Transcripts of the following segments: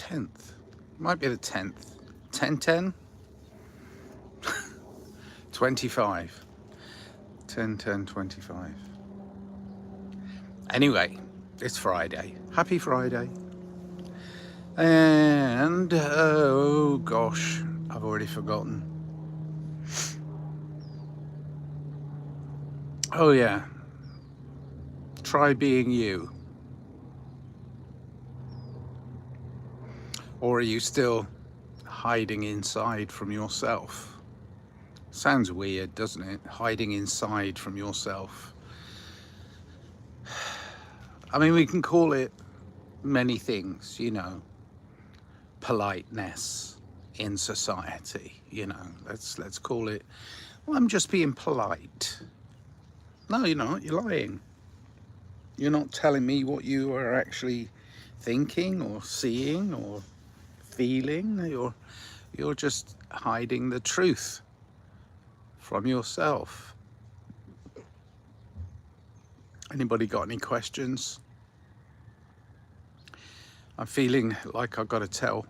10th. Might be the 10th. 10-10? 25. 10-10-25. Anyway, it's Friday. Happy Friday. And, oh gosh, I've already forgotten. Oh yeah, try being you. Or are you still hiding inside from yourself? Sounds weird, doesn't it? Hiding inside from yourself. I mean, we can call it many things, you know. Politeness in society, you know. Let's call it, well, I'm just being polite. No, you're not. You're lying. You're not telling me what you are actually thinking or seeing or feeling. You're just hiding the truth from yourself. Anybody got any questions? I'm feeling like I've got to tell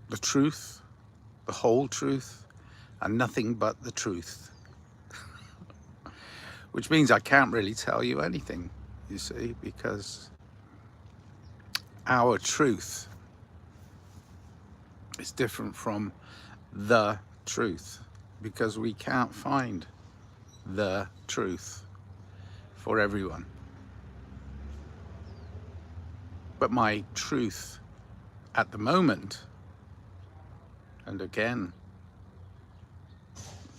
the truth, the whole truth, and nothing but the truth. Which means I can't really tell you anything, you see, because our truth is different from the truth, because we can't find the truth for everyone. But my truth at the moment, and again,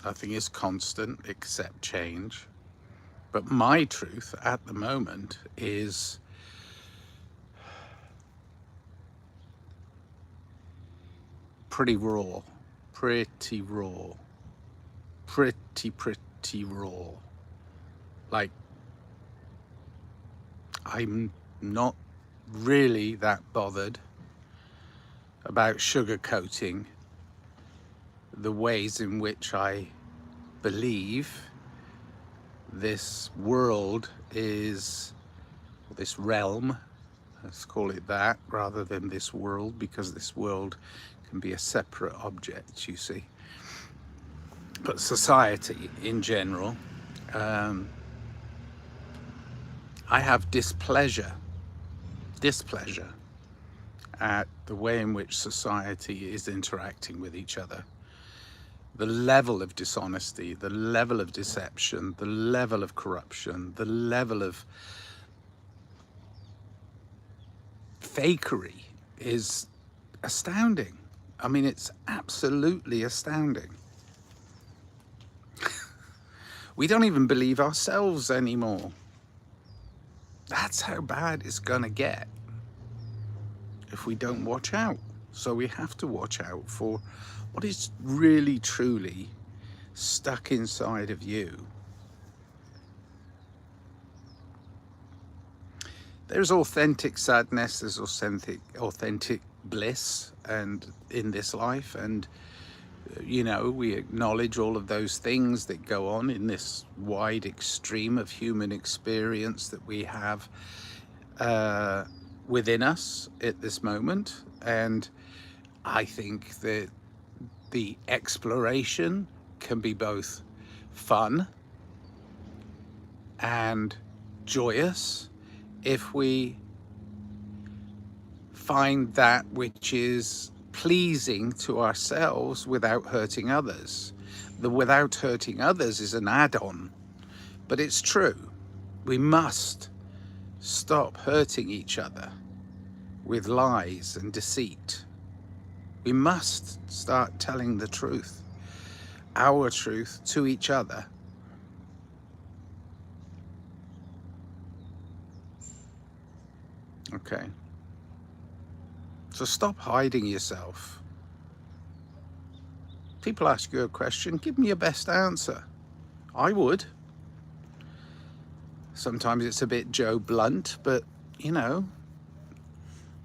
nothing is constant except change, but my truth at the moment is pretty raw, pretty raw, pretty raw. Like, I'm not really that bothered about sugarcoating the ways in which I believe this world is, this realm, let's call it that, rather than this world, because this world can be a separate object, you see. But society in general, I have displeasure at the way in which society is interacting with each other. The level of dishonesty, the level of deception, the level of corruption, the level of fakery is astounding. I mean, it's absolutely astounding. We don't even believe ourselves anymore. That's how bad it's gonna get if we don't watch out. So we have to watch out for what is really, truly stuck inside of you. There's authentic sadness, there's authentic bliss, and in this life, and you know, we acknowledge all of those things that go on in this wide extreme of human experience that we have within us at this moment. And I think that the exploration can be both fun and joyous if we find that which is pleasing to ourselves without hurting others. The without hurting others is an add-on, but it's true. We must stop hurting each other with lies and deceit. We must start telling the truth, our truth, to each other. Okay. So stop hiding yourself. People ask you a question, give me your best answer. I would. Sometimes it's a bit Joe Blunt, but you know,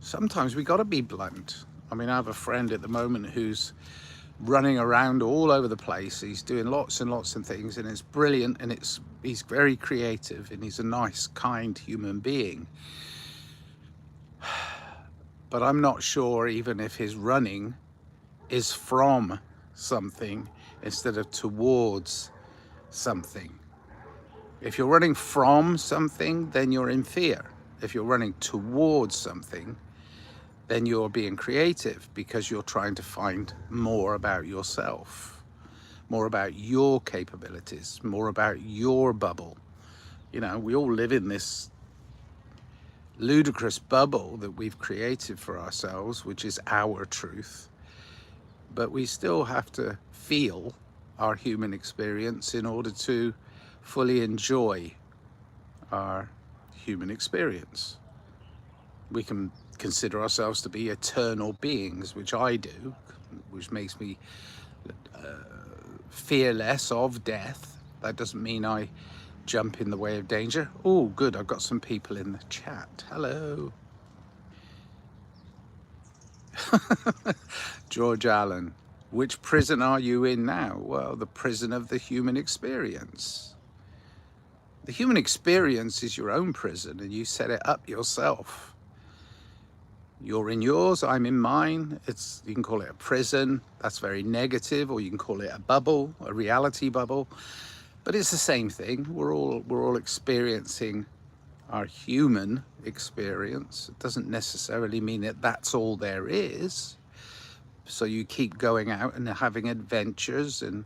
sometimes we gotta be blunt. I mean, I have a friend at the moment who's running around all over the place. He's doing lots and lots of things, and it's brilliant, and he's very creative, and he's a nice, kind human being. but I'm not sure even if his running is from something instead of towards something. If you're running from something, then you're in fear. If you're running towards something, then you're being creative because you're trying to find more about yourself, more about your capabilities, more about your bubble. You know, we all live in this ludicrous bubble that we've created for ourselves, which is our truth. But we still have to feel our human experience in order to fully enjoy our human experience. We can consider ourselves to be eternal beings, which I do, which makes me fear less of death. That doesn't mean I jump in the way of danger. Oh, good, I've got some people in the chat. Hello. George Allen, which prison are you in now? Well, the prison of the human experience. The human experience is your own prison, and you set it up yourself. You're in yours, I'm in mine. You can call it a prison. That's very negative, or you can call it a bubble, a reality bubble. But it's the same thing. We're all experiencing our human experience. It doesn't necessarily mean that that's all there is. So you keep going out and having adventures and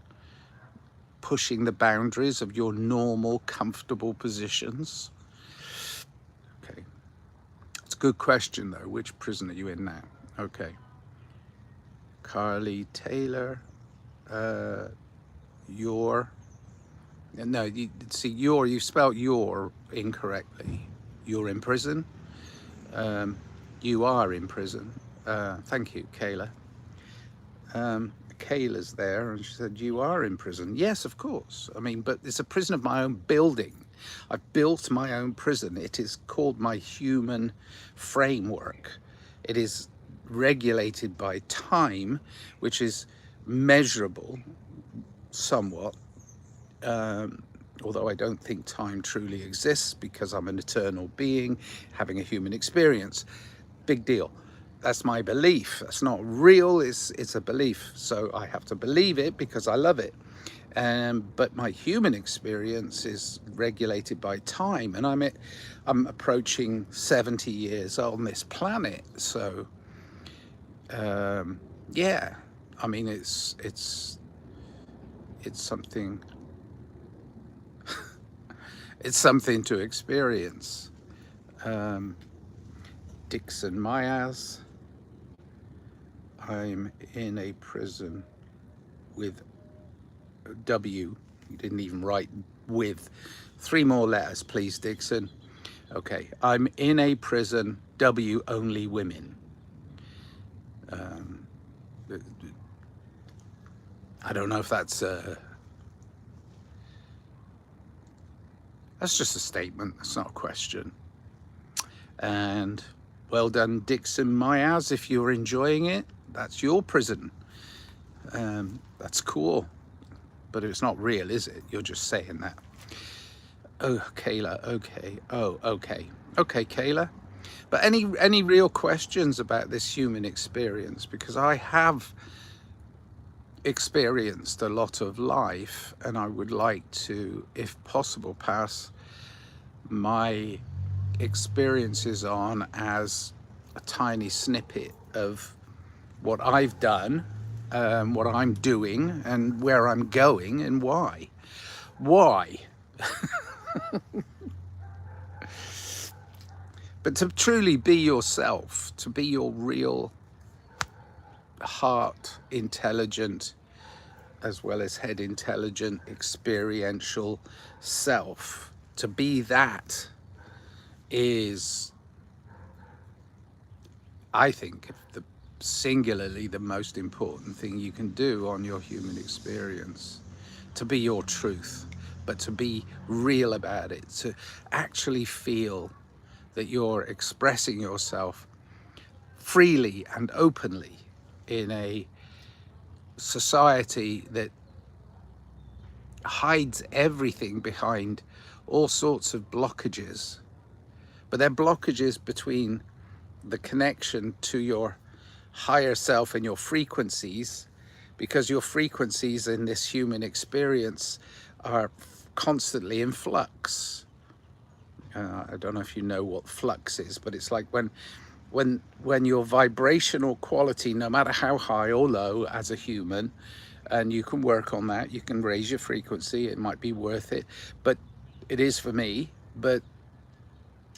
pushing the boundaries of your normal, comfortable positions. Okay. It's a good question, though. Which prison are you in now? Okay. Carly Taylor, your... No, you see, you spelled your incorrectly. You're in prison. You are in prison. Thank you, Kayla. Kayla's there, and she said, you are in prison. Yes, of course. I mean, but it's a prison of my own building. I've built my own prison. It is called my human framework. It is regulated by time, which is measurable somewhat. Although I don't think time truly exists because I'm an eternal being having a human experience. Big deal. That's my belief. That's not real, it's a belief. So I have to believe it because I love it. But my human experience is regulated by time, and I'm approaching 70 years on this planet. So yeah, I mean, it's something it's something to experience. Dixon Myers, I'm in a prison with W. You didn't even write with. 3 more letters, please, Dixon. Okay, I'm in a prison, W, only women. I don't know if that's just a statement. That's not a question. And well done, Dixon Myers. If you're enjoying it, that's your prison. That's cool. But it's not real, is it? You're just saying that. Oh, Kayla, okay. Oh, okay. Okay, Kayla. But any real questions about this human experience? Because I have experienced a lot of life, and I would like to, if possible, pass my experiences on as a tiny snippet of what I've done, what I'm doing, and where I'm going, and why. Why? But to truly be yourself, to be your real heart intelligent as well as head intelligent experiential self, to be that is, I think, singularly the most important thing you can do on your human experience. To be your truth, but to be real about it, to actually feel that you're expressing yourself freely and openly in a society that hides everything behind all sorts of blockages. But they're blockages between the connection to your higher self and your frequencies, because your frequencies in this human experience are constantly in flux. I don't know if you know what flux is, but it's like when your vibrational quality, no matter how high or low as a human, and you can work on that, you can raise your frequency, it might be worth it, but it is for me. But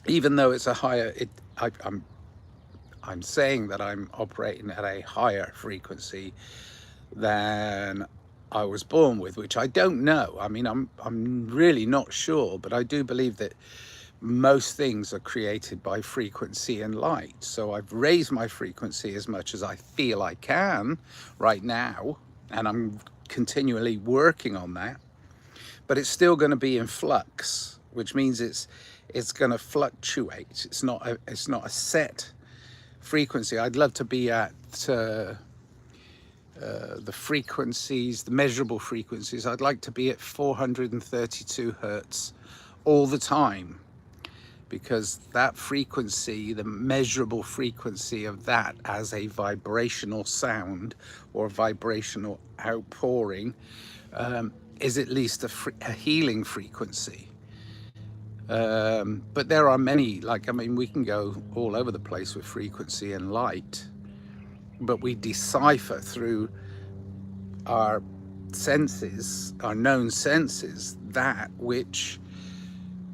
even though it's a higher, I'm saying that I'm operating at a higher frequency than I was born with, which I don't know. I mean, I'm really not sure, but I do believe that most things are created by frequency and light. So I've raised my frequency as much as I feel I can right now, and I'm continually working on that. But it's still going to be in flux, which means it's going to fluctuate. It's not a set frequency. I'd love to be at the frequencies, the measurable frequencies. I'd like to be at 432 hertz all the time, because that frequency, the measurable frequency of that as a vibrational sound or vibrational outpouring, is at least a healing frequency. But there are many, like, I mean, we can go all over the place with frequency and light, but we decipher through our senses, our known senses, that which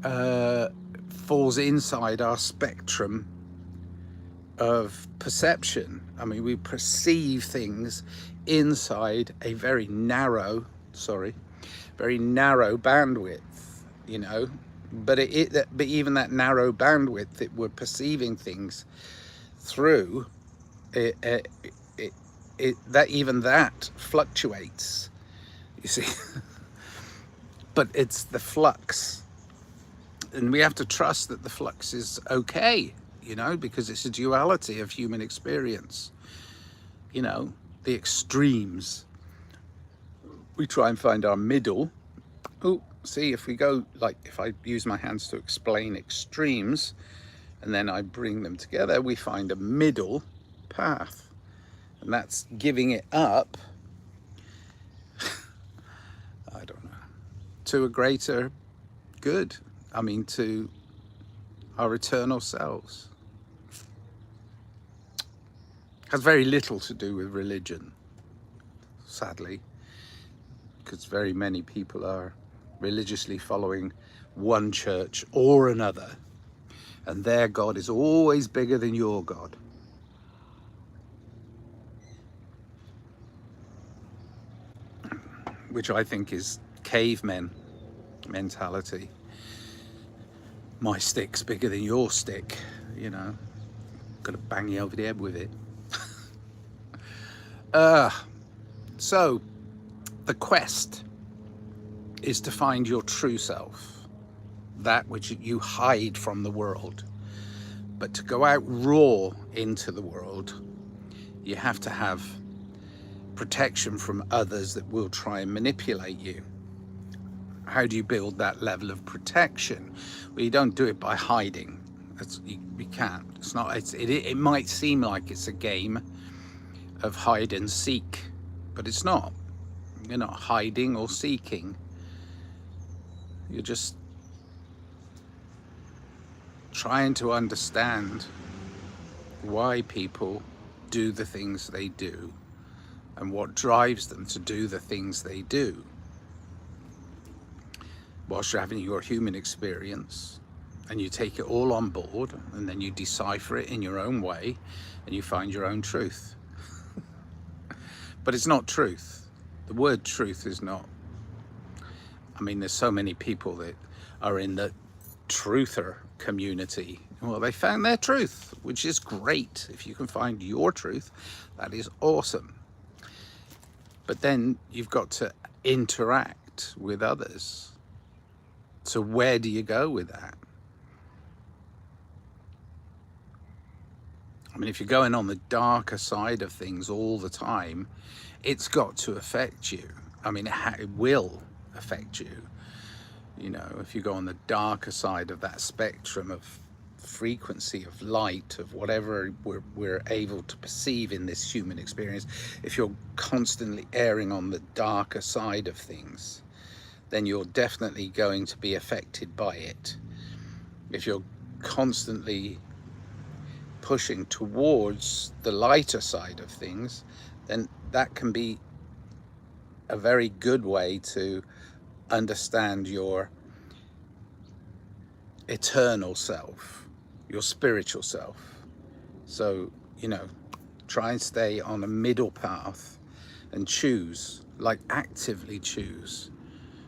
falls inside our spectrum of perception. I mean, we perceive things inside a very narrow bandwidth, you know. But but even that narrow bandwidth that we're perceiving things through, that fluctuates, you see. But it's the flux, and we have to trust that the flux is okay, you know, because it's a duality of human experience, you know, the extremes. We try and find our middle. Oh, see, if we go, like, if I use my hands to explain extremes and then I bring them together, we find a middle path, and that's giving it up, I don't know, to a greater good. I mean, to our eternal selves. Has very little to do with religion, sadly, because very many people are religiously following one church or another, and their God is always bigger than your God. Which I think is cavemen mentality. My stick's bigger than your stick, you know. Gonna bang you over the head with it. So the quest is to find your true self, that which you hide from the world. But to go out raw into the world, you have to have protection from others that will try and manipulate you. How do you build that level of protection? Well, you don't do it by hiding. You can't. It's not. It might seem like it's a game of hide and seek, but it's not. You're not hiding or seeking. You're just trying to understand why people do the things they do and what drives them to do the things they do, whilst you're having your human experience, and you take it all on board, and then you decipher it in your own way, and you find your own truth. But it's not truth. The word truth is not. I mean, there's so many people that are in the truther community. Well, they found their truth, which is great. If you can find your truth, that is awesome. But then you've got to interact with others. So where do you go with that? I mean, if you're going on the darker side of things all the time, it's got to affect you. I mean, it will affect you. You know, if you go on the darker side of that spectrum of frequency of light, of whatever we're able to perceive in this human experience, if you're constantly erring on the darker side of things, then you're definitely going to be affected by it. If you're constantly pushing towards the lighter side of things, then that can be a very good way to understand your eternal self, your spiritual self. So, you know, try and stay on a middle path and choose, like actively choose.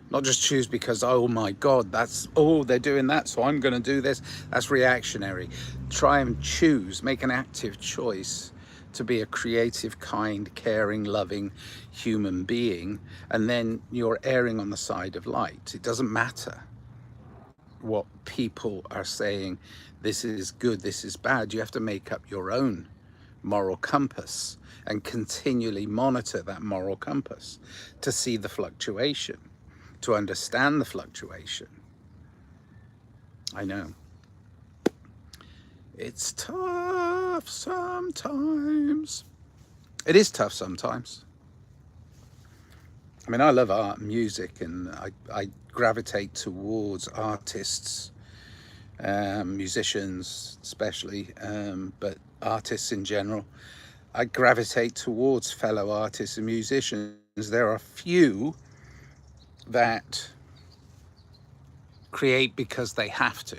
Not just choose because, oh my God, that's, oh, they're doing that, so I'm going to do this. That's reactionary. Try and choose, make an active choice to be a creative, kind, caring, loving human being. And then you're erring on the side of light. It doesn't matter what people are saying, this is good, this is bad. You have to make up your own moral compass and continually monitor that moral compass to see the fluctuation, to understand the fluctuation. I know. It's tough sometimes. It is tough sometimes. I mean, I love art and music, and I gravitate towards artists, musicians especially, but artists in general. I gravitate towards fellow artists and musicians. There are few that create because they have to.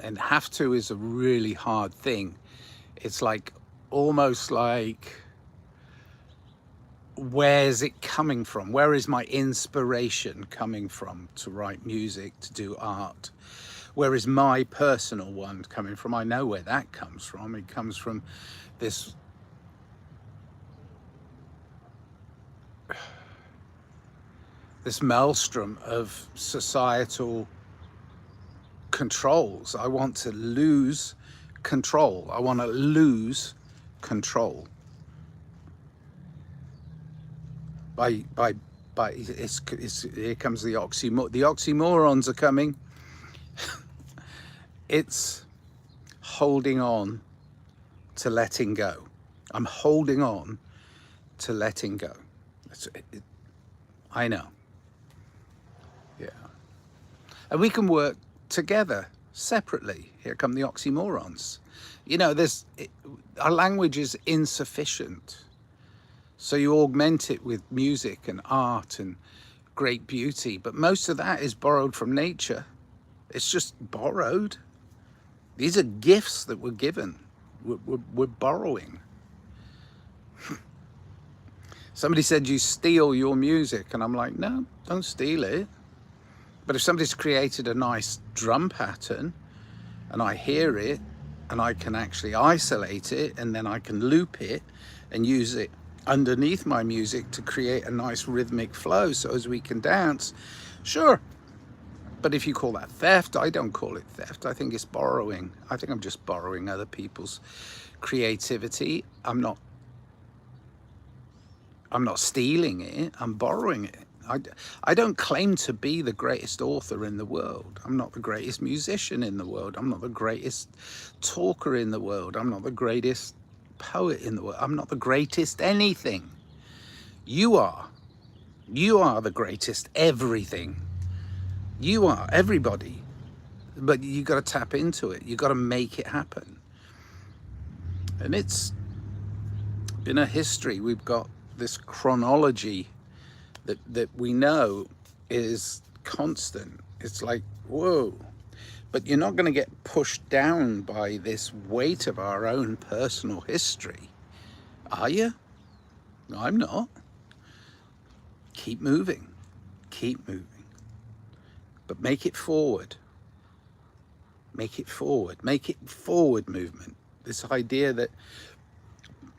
And have to is a really hard thing. It's like, almost like, where's it coming from? Where is my inspiration coming from to write music, to do art? Where is my personal one coming from? I know where that comes from. It comes from this maelstrom of societal controls. I want to lose control. I want to lose control. By it's here comes the oxymoron. The oxymorons are coming. It's holding on to letting go. I'm holding on to letting go. I know. Yeah. And we can work together separately. Here come the oxymorons. You know, our language is insufficient. So you augment it with music and art and great beauty, but most of that is borrowed from nature. It's just borrowed. These are gifts that we're given. We're borrowing. Somebody said you steal your music, and I'm like, no, don't steal it. But if somebody's created a nice drum pattern and I hear it and I can actually isolate it, and then I can loop it and use it underneath my music to create a nice rhythmic flow so as we can dance, sure. But if you call that theft, I don't call it theft. I think it's borrowing. I think I'm just borrowing other people's creativity. I'm not stealing it, I'm borrowing it. I don't claim to be the greatest author in the world. I'm not the greatest musician in the world. I'm not the greatest talker in the world. I'm not the greatest poet in the world. I'm not the greatest anything. You are. You are the greatest everything. You are, everybody. But you got to tap into it. You got to make it happen. And it's been a history. We've got this chronology that we know is constant. It's like, whoa. But you're not going to get pushed down by this weight of our own personal history, are you? No, I'm not. Keep moving. Keep moving. But make it forward. Make it forward. Make it forward movement. This idea that,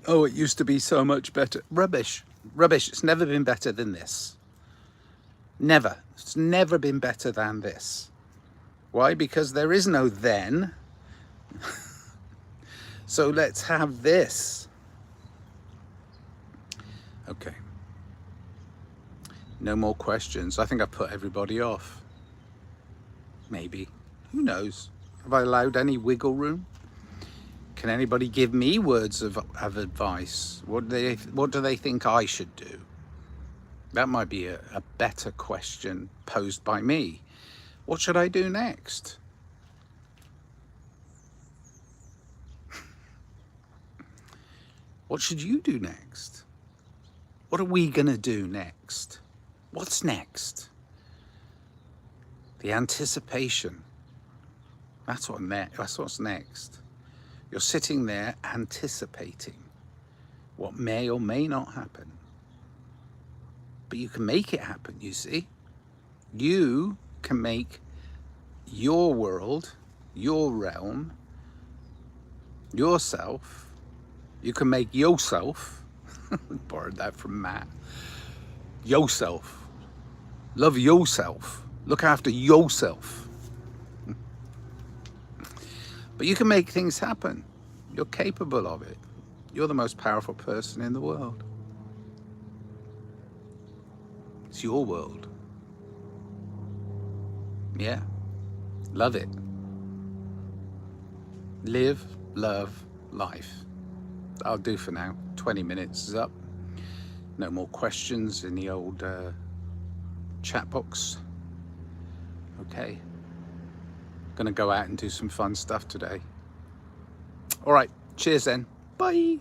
oh, it used to be so much better. Rubbish. Rubbish. It's never been better than this. Never. It's never been better than this. Why? Because there is no then. So let's have this. Okay. No more questions. I think I've put everybody off. Maybe. Who knows? Have I allowed any wiggle room? Can anybody give me words of advice? What do they think I should do? That might be a better question posed by me. What should I do next? What should you do next? What are we gonna do next? What's next? The anticipation. That's what's next. You're sitting there anticipating what may or may not happen. But you can make it happen, you see. You can make your world, your realm, yourself. You can make yourself. Borrowed that from Matt. Yourself. Love yourself. Look after yourself. But you can make things happen. You're capable of it. You're the most powerful person in the world. It's your world. Yeah. Love it. Live, love, life. I'll do for now. 20 minutes is up. No more questions in the old chat box. Okay. Gonna go out and do some fun stuff today. All right. Cheers then. Bye.